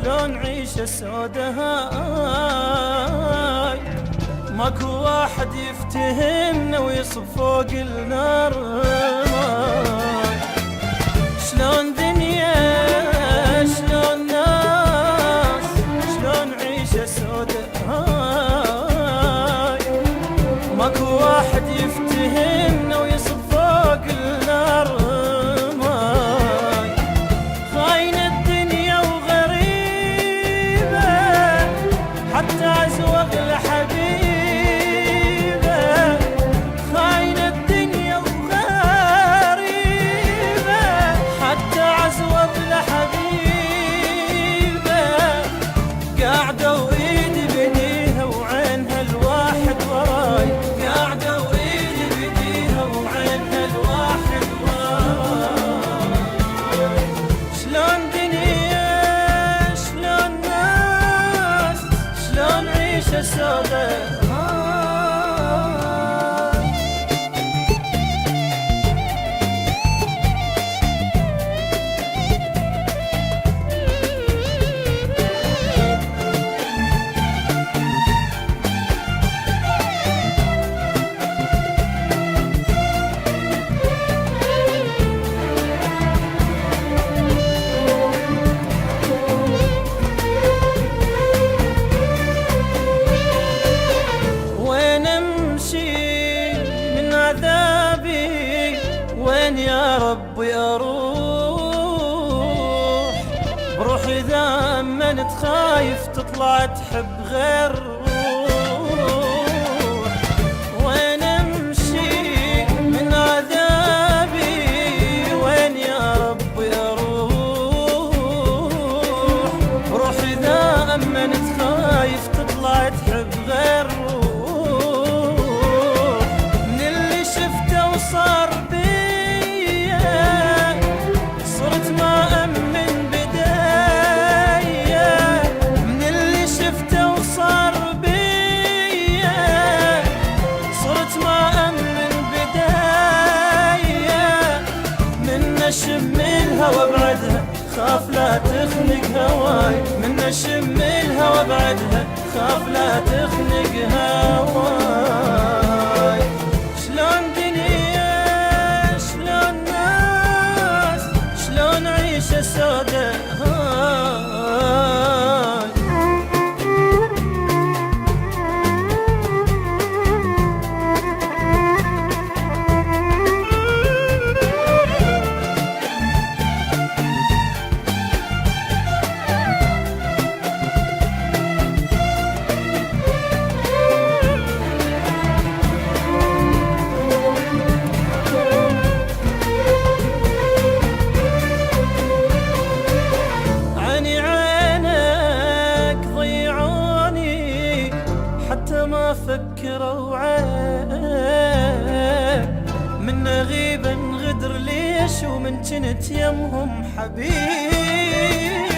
شلون عيشة سودة هاي، ماكو واحد يفتهمنا ويصب فوق النار ماي. شلون دنيا شلون ناس، شلون عيشة سودة هاي، ماكو واحد يفتهمنا ويصب فوق النار ماي. خاين الدنيا وغريبة حتى أزوغ لحبيبة، خاين الدنيا وغريبة حتى أزوغ لحبيبة. قاعدة وإيدي بديها وعينها الواحد وراي، قاعدة وإيدي بديها وعينها الواحد وراي. شلون دنيا شلون ناس، شلون عيشة سودة عذابي، وين يا ربي اروح؟ بروحي اذا امنت خايف تطلع تحب غير روح. وين امشي من عذابي، وين يا ربي اروح؟ بروحي اذا امنت خايف تطلع تحب غير روح. صار بيا صرت ما أمن بداية، من اللي شفته وصار بيا صرت ما أمن بداية. من أشم الهوى بعدها خاف لا تخنق هواي، من أشم الهوى بعدها خاف لا تخنق هواي. شلون سودة هاي. حتى ما فكروا عيب، من غيبا غدر ليش ومن جنت يمهم حبيب.